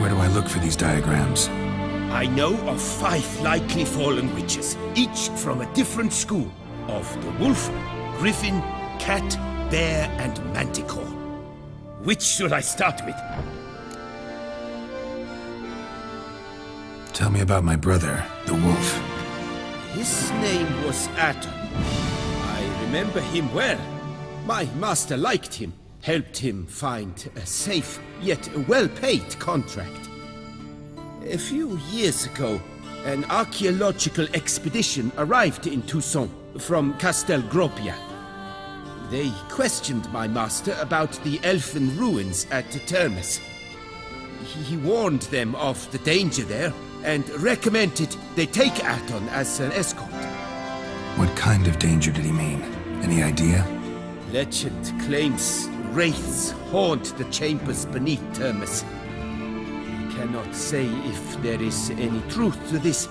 Where do I look for these diagrams? I know of 5 likely fallen witches, each from a different school of the wolf, griffin, cat, bear, and manticore. Which should I start with? Tell me about my brother, the wolf. His name was Aton. I remember him well. My master liked him, helped him find a safe, yet well-paid contract. A few years ago, an archaeological expedition arrived in Toussaint from Castel Gropia. They questioned my master about the elfin ruins at Termes. He warned them of the danger there and recommended they take Aton as an escort. What kind of danger did he mean? Any idea? Legend claims wraiths haunt the chambers beneath Termes. I cannot say if there is any truth to this,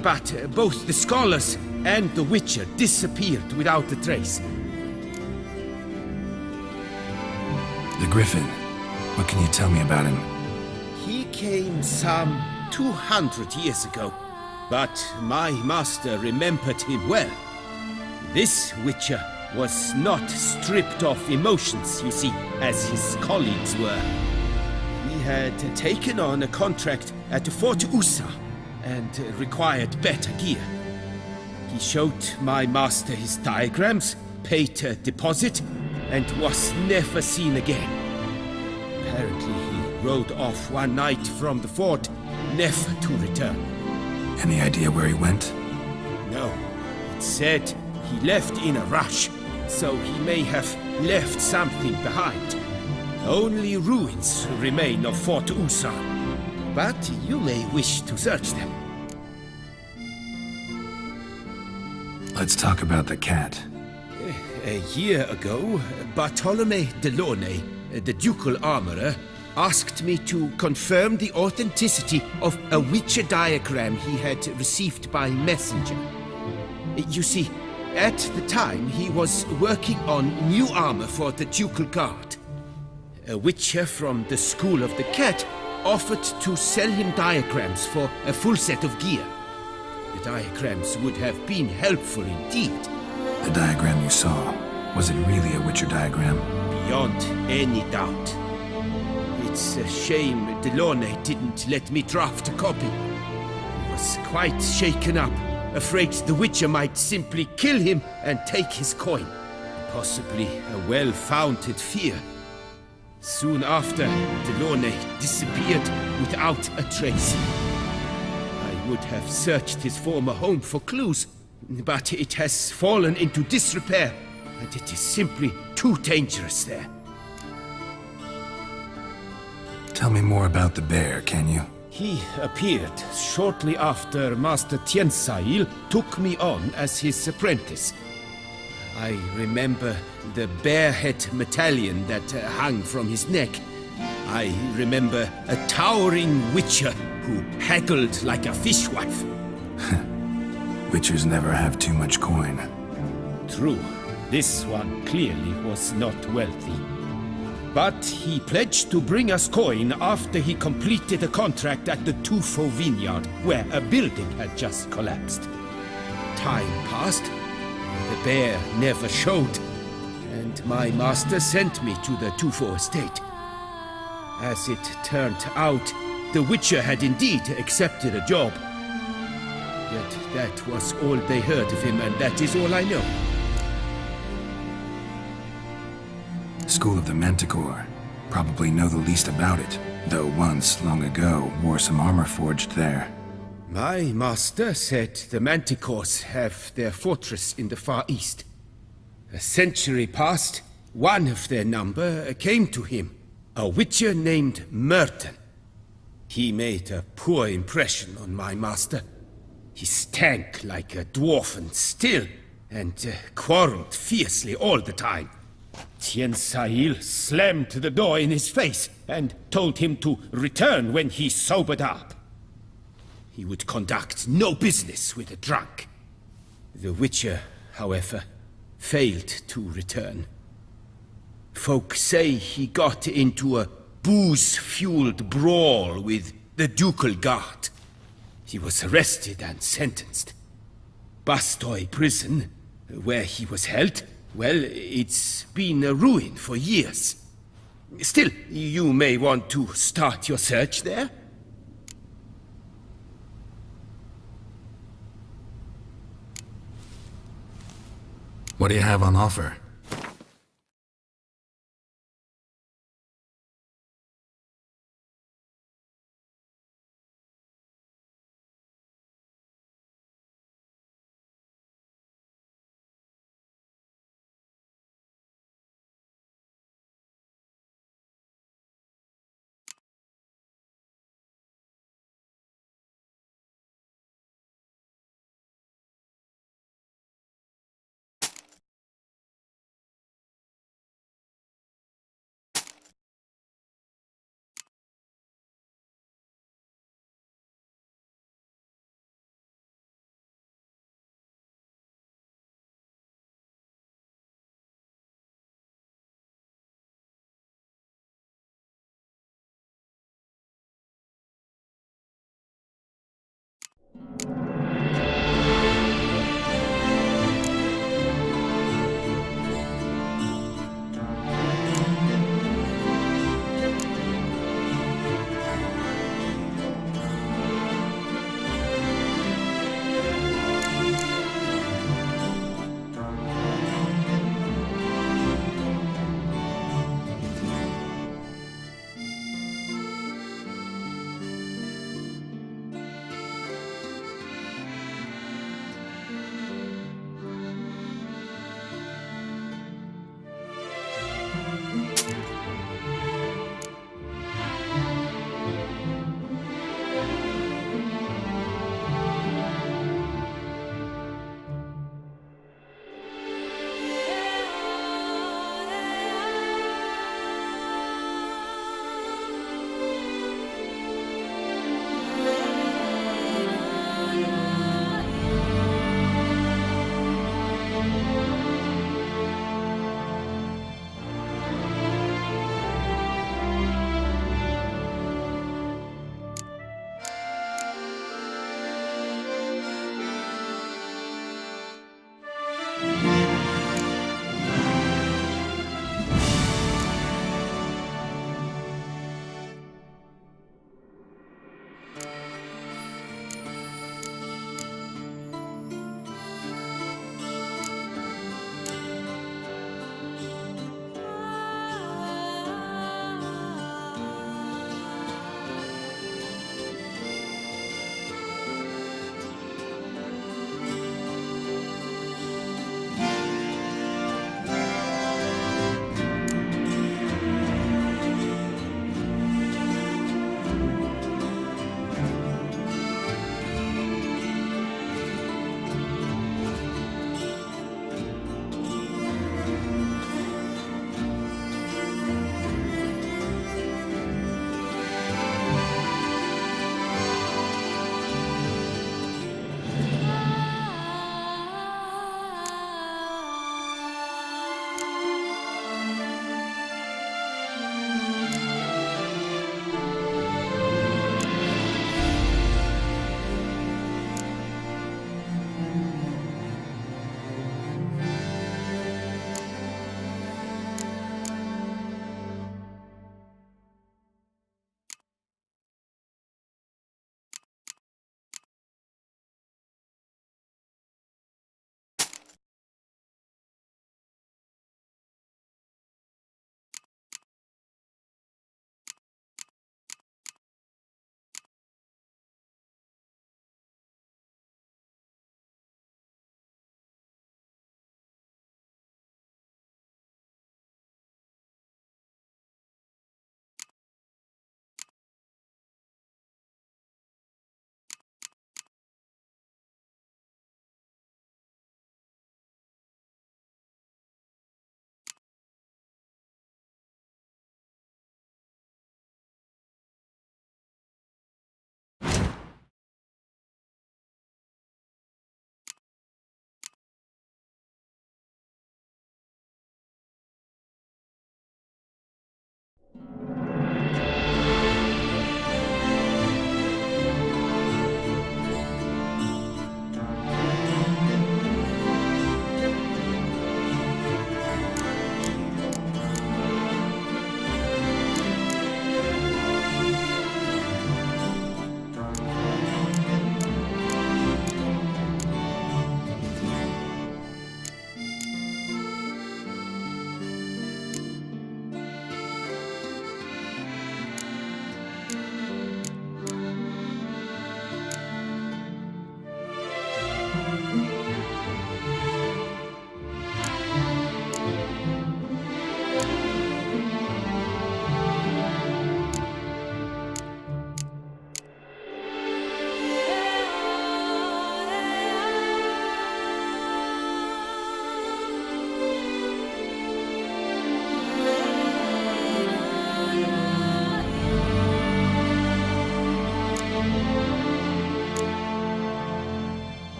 but both the scholars and the Witcher disappeared without a trace. The Griffin. What can you tell me about him? He came some 200 years ago, but my master remembered him well. This Witcher was not stripped of emotions, you see, as his colleagues were. He had taken on a contract at Fort Usa and required better gear. He showed my master his diagrams, paid a deposit, and was never seen again. Apparently he rode off one night from the fort, never to return. Any idea where he went? No, it said he left in a rush, so he may have left something behind. Only ruins remain of Fort Usa, but you may wish to search them. Let's talk about the cat. A year ago, Bartolome de Launay, the ducal armorer, asked me to confirm the authenticity of a Witcher diagram he had received by messenger. You see, at the time he was working on new armor for the ducal guard. A Witcher from the School of the Cat offered to sell him diagrams for a full set of gear. The diagrams would have been helpful indeed. The diagram you saw, was it really a Witcher diagram? Beyond any doubt. It's a shame Delaunay didn't let me draft a copy. He was quite shaken up, afraid the Witcher might simply kill him and take his coin. Possibly a well-founded fear. Soon after, Delaunay disappeared without a trace. I would have searched his former home for clues, but it has fallen into disrepair, and it is simply too dangerous there. Tell me more about the bear, can you? He appeared shortly after Master Tiensail took me on as his apprentice. I remember the bear-head medallion that hung from his neck. I remember a towering Witcher who haggled like a fishwife. Witchers never have too much coin. True, this one clearly was not wealthy. But he pledged to bring us coin after he completed a contract at the Tufo vineyard, where a building had just collapsed. Time passed, the bear never showed, and my master sent me to the Tufo estate. As it turned out, the Witcher had indeed accepted a job. Yet that was all they heard of him, and that is all I know. School of the Manticore. Probably know the least about it, though once, long ago, wore some armor forged there. My master said the Manticores have their fortress in the Far East. A century past, one of their number came to him, a Witcher named Merton. He made a poor impression on my master. He stank like a dwarfen still, and quarreled fiercely all the time. Tiensail slammed the door in his face and told him to return when he sobered up. He would conduct no business with a drunk. The Witcher, however, failed to return. Folk say he got into a booze-fueled brawl with the Ducal Guard. He was arrested and sentenced. Bastoy Prison, where he was held, well, it's been a ruin for years. Still, you may want to start your search there. What do you have on offer?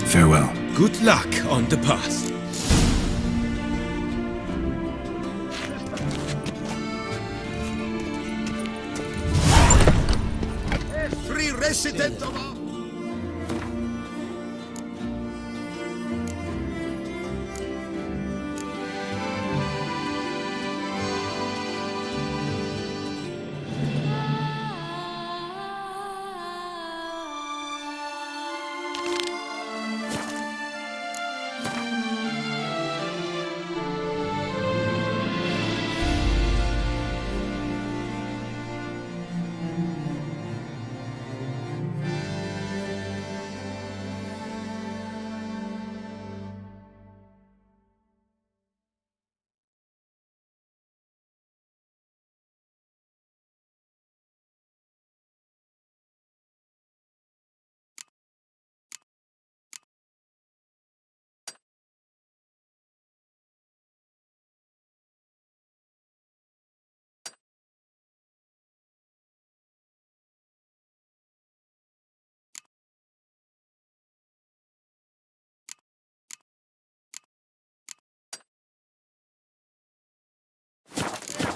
Farewell. Good luck on the path. Every resident of our...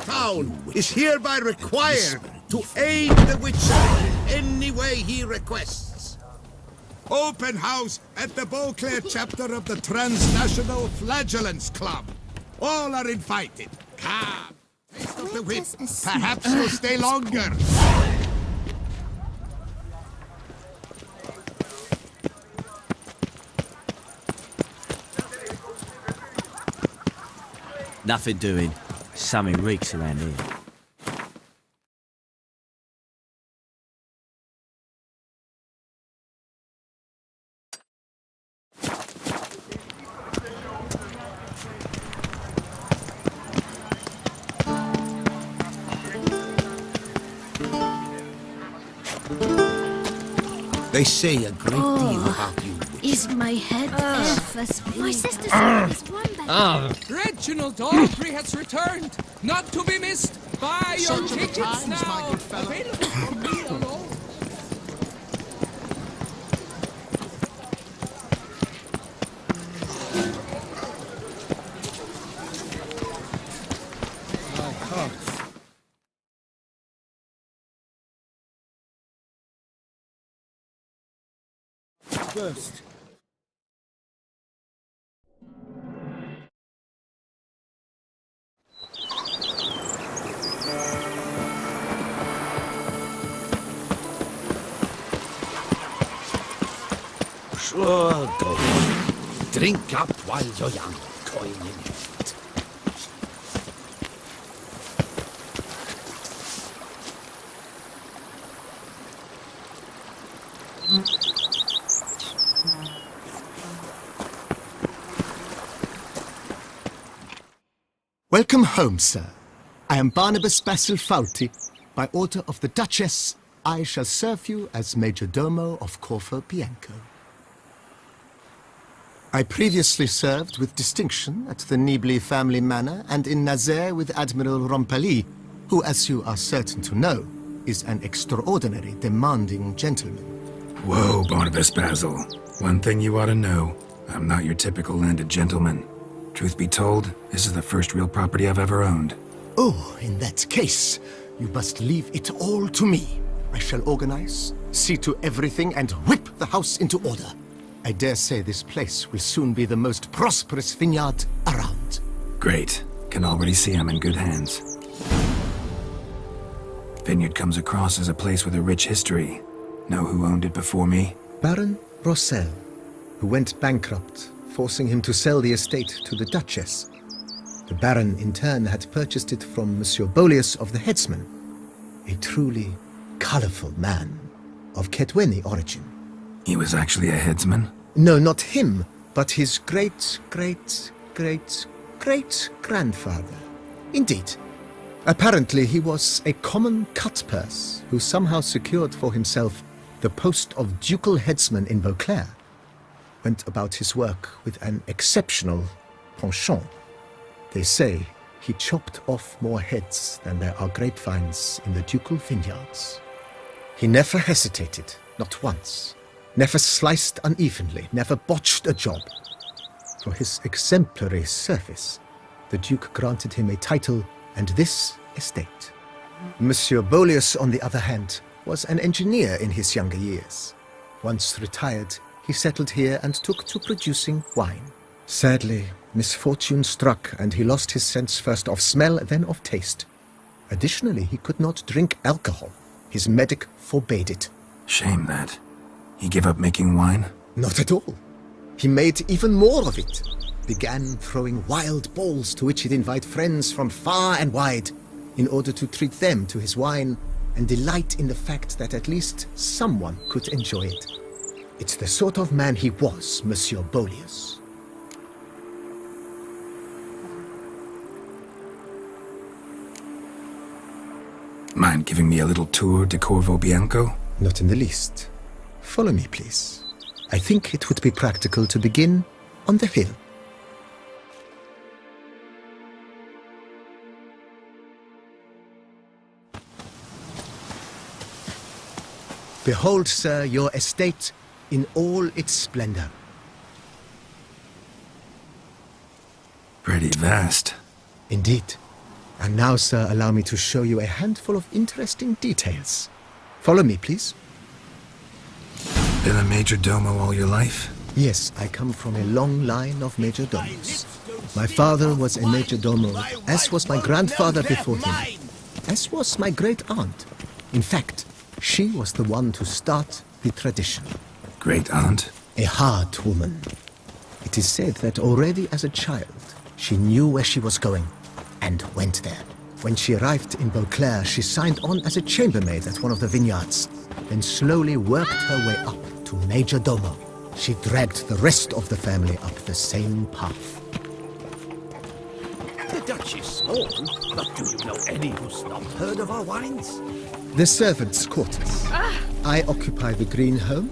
Town is hereby required to aid the Witcher in any way he requests. Open house at the Beauclair chapter of the Transnational Flagellants Club. All are invited. Come. Taste of the whip. Perhaps you'll stay longer. Nothing doing. Something reeks around here. They say a great deal about you. Is my head ever spinning? My sister said this one back. Reginald Aubry has returned, not to be missed. Buy your Such are the tickets times, now. my good fellow. Available from me alone. First. Sure, go. Drink up while you're young, coin in hand. Welcome home, sir. I am Barnabas Basil Fawlty. By order of the Duchess, I shall serve you as Major Domo of Corvo Bianco. I previously served with distinction at the Nibli family manor and in Nazaire with Admiral Rompali, who, as you are certain to know, is an extraordinary demanding gentleman. Whoa, Barnabas Basil. One thing you ought to know. I'm not your typical landed gentleman. Truth be told, this is the first real property I've ever owned. Oh, in that case, you must leave it all to me. I shall organize, see to everything, and whip the house into order. I dare say this place will soon be the most prosperous vineyard around. Great. Can already see I'm in good hands. Vineyard comes across as a place with a rich history. Know who owned it before me? Baron Rossel, who went bankrupt, forcing him to sell the estate to the Duchess. The Baron, in turn, had purchased it from Monsieur Bolius of the Headsman, a truly colorful man of Ketweni origin. He was actually a headsman? No, not him, but his great-great-great-great-grandfather. Indeed. Apparently, he was a common cutpurse who somehow secured for himself the post of ducal headsman in Beauclair. Went about his work with an exceptional penchant. They say he chopped off more heads than there are grapevines in the ducal vineyards. He never hesitated, not once. never sliced unevenly, never botched a job. For his exemplary service, the Duke granted him a title and this estate. Monsieur Bolius, on the other hand, was an engineer in his younger years. Once retired, he settled here and took to producing wine. Sadly, misfortune struck and he lost his sense first of smell, then of taste. Additionally, he could not drink alcohol. His medic forbade it. Shame that. He gave up making wine? Not at all. He made even more of it. Began throwing wild balls to which he'd invite friends from far and wide in order to treat them to his wine and delight in the fact that at least someone could enjoy it. It's the sort of man he was, Monsieur Bolius. Mind giving me a little tour de Corvo Bianco? Not in the least. Follow me, please. I think it would be practical to begin on the hill. Behold, sir, your estate in all its splendor. Pretty vast. Indeed. And now, sir, allow me to show you a handful of interesting details. Follow me, please. Been a major domo all your life? Yes, I come from a long line of major domos. My father was a major domo, as was my grandfather before him, as was my great-aunt. In fact, she was the one to start the tradition. Great-aunt? A hard woman. It is said that already as a child, she knew where she was going and went there. When she arrived in Beauclair, she signed on as a chambermaid at one of the vineyards, then slowly worked her way up to major domo. She dragged the rest of the family up the same path. The Dutch is small, but do you know any who's not heard of our wines? The servants' quarters. I occupy the green home.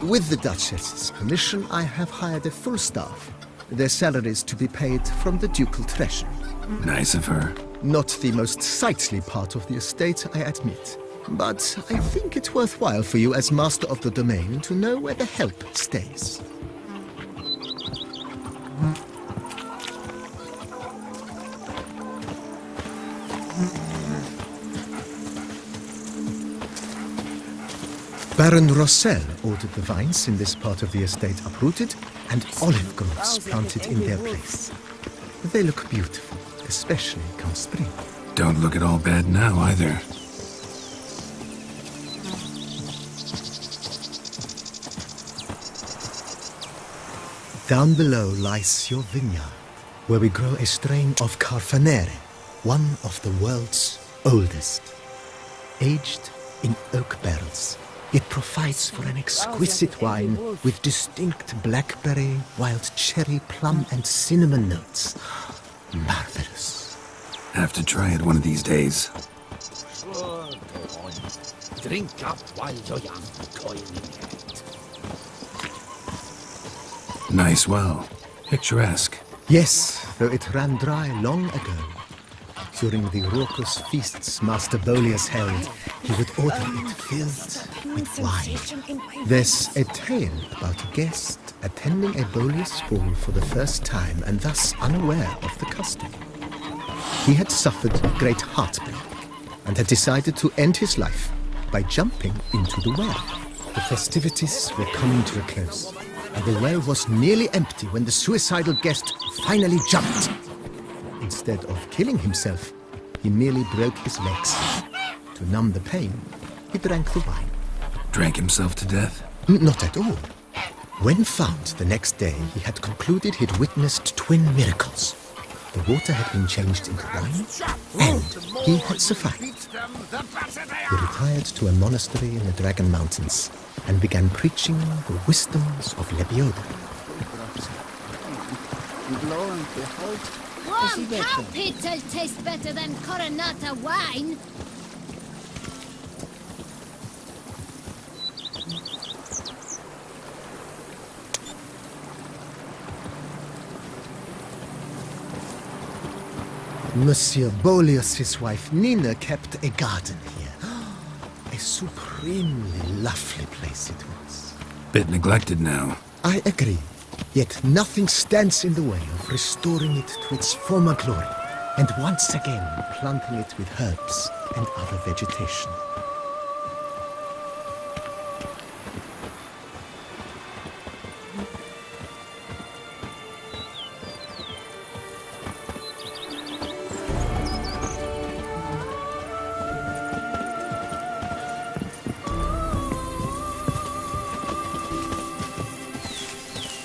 With the Duchess's permission, I have hired a full staff. Their salaries to be paid from the ducal treasury. Nice of her. Not the most sightly part of the estate, I admit. But I think it's worthwhile for you as master of the domain to know where the help stays. Baron Rossel ordered the vines in this part of the estate uprooted and olive groves planted in their place. They look beautiful, especially come spring. Don't look at all bad now, either. Down below lies your vineyard, where we grow a strain of Carfanere, one of the world's oldest. Aged in oak barrels, it provides for an exquisite wine with distinct blackberry, wild cherry, plum, and cinnamon notes. Marvelous. Have to try it one of these days. Drink up while you're young, coiling head. Nice well. Picturesque. Yes, though it ran dry long ago. During the raucous feasts Master Bolius held, he would order it filled with wine. There's a tale about a guest attending a Bolius ball for the first time and thus unaware of the custom. He had suffered great heartbreak and had decided to end his life by jumping into the well. The festivities were coming to a close, and the well was nearly empty when the suicidal guest finally jumped. Instead of killing himself, he merely broke his legs. To numb the pain, he drank the wine. Drank himself to death? Not at all. When found the next day, he had concluded he'd witnessed twin miracles. The water had been changed into wine, and he had survived. He retired to a monastery in the Dragon Mountains and began preaching the wisdoms of Lebioda. One cow pit'll taste better than Coronata wine. Monsieur Bolius' wife Nina kept a garden here. A supremely lovely place it was. Bit neglected now. I agree. Yet nothing stands in the way of restoring it to its former glory, and once again planting it with herbs and other vegetation.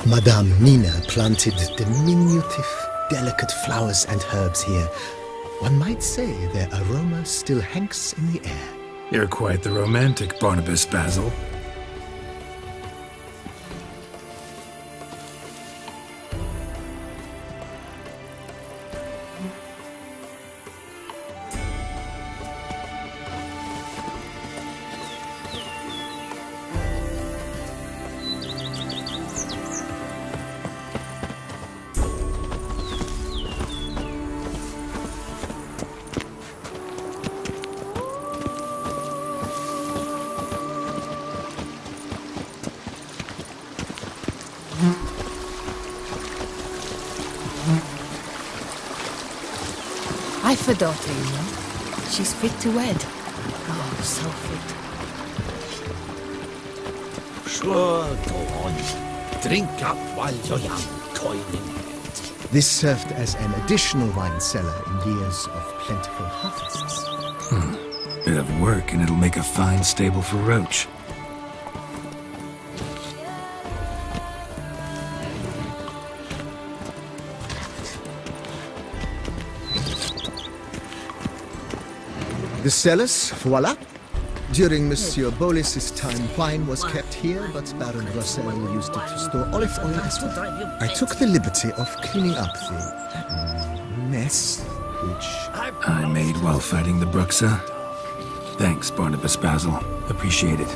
Madame Nina planted diminutive, delicate flowers and herbs here. One might say their aroma still hangs in the air. You're quite the romantic, Barnabas Basil. I've a daughter, you know. She's fit to wed. Oh, so fit. Sure, go on. Drink up while you're young, coining head. This served as an additional wine cellar in years of plentiful harvests. Bit of work and it'll make a fine stable for Roach. The cellars, voila. During Monsieur Bolis's time, wine was kept here, but Baron Rossel used it to store olive oil as well. I took the liberty of cleaning up the mess, which... I made while fighting the Bruxa. Thanks, Barnabas Basil. Appreciate it.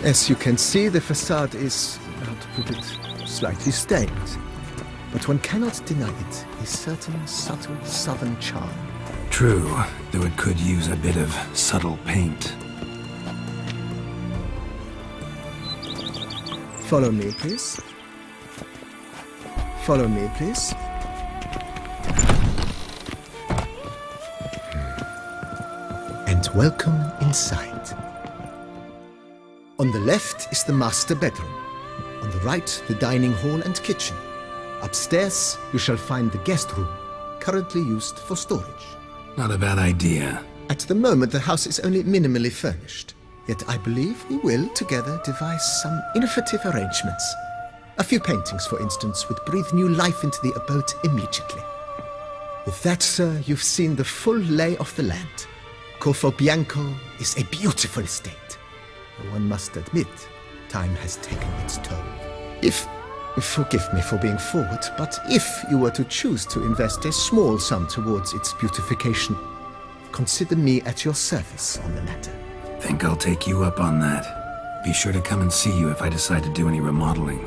As you can see, the facade is, how to put it, slightly stained. But one cannot deny it, a certain subtle southern charm. True, though it could use a bit of subtle paint. Follow me, please. Follow me, please. And welcome inside. On the left is the master bedroom. On the right, the dining hall and kitchen. Upstairs, you shall find the guest room, currently used for storage. Not a bad idea. At the moment, the house is only minimally furnished. Yet I believe we will, together, devise some innovative arrangements. A few paintings, for instance, would breathe new life into the abode immediately. With that, sir, you've seen the full lay of the land. Corvo Bianco is a beautiful estate. One must admit, time has taken its toll. Forgive me for being forward, but if you were to choose to invest a small sum towards its beautification, consider me at your service on the matter. Think I'll take you up on that. Be sure to come and see you if I decide to do any remodeling.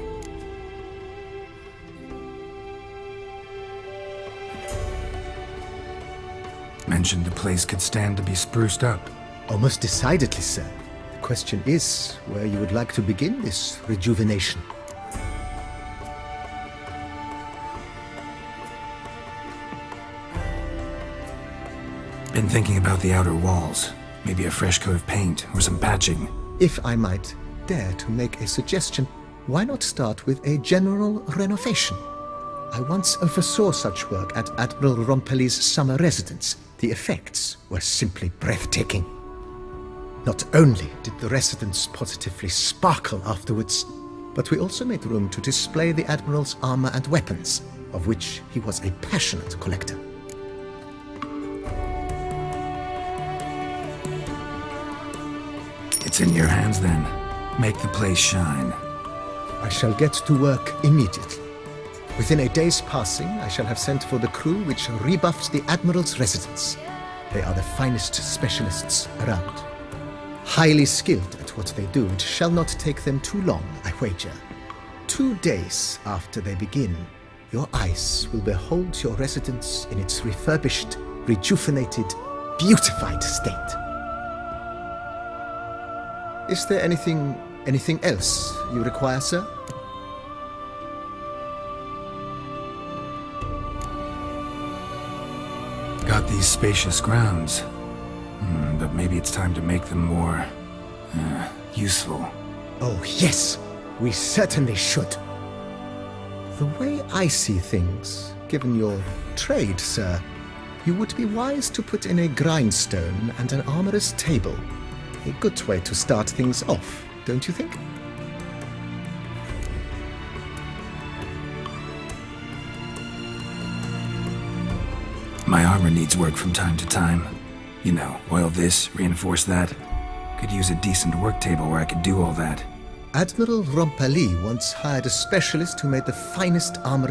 Mentioned the place could stand to be spruced up. Almost decidedly, sir. The question is where you would like to begin this rejuvenation. Been thinking about the outer walls. Maybe a fresh coat of paint or some patching. If I might dare to make a suggestion, why not start with a general renovation? I once oversaw such work at Admiral Rompelli's summer residence. The effects were simply breathtaking. Not only did the residence positively sparkle afterwards, but we also made room to display the Admiral's armor and weapons, of which he was a passionate collector. It's in your hands then. Make the place shine. I shall get to work immediately. Within a day's passing, I shall have sent for the crew which rebuffed the Admiral's residence. They are the finest specialists around. highly skilled at what they do, it shall not take them too long, I wager. 2 days after they begin, your eyes will behold your residence in its refurbished, rejuvenated, beautified state. Is there anything else you require, sir? Got these spacious grounds. But maybe it's time to make them more... useful. Oh, yes, we certainly should. The way I see things, given your trade, sir, you would be wise to put in a grindstone and an armorer's table. A good way to start things off, don't you think? My armor needs work from time to time. You know, oil this, reinforce that. Could use a decent work table where I could do all that. Admiral Rompali once hired a specialist who made the finest armor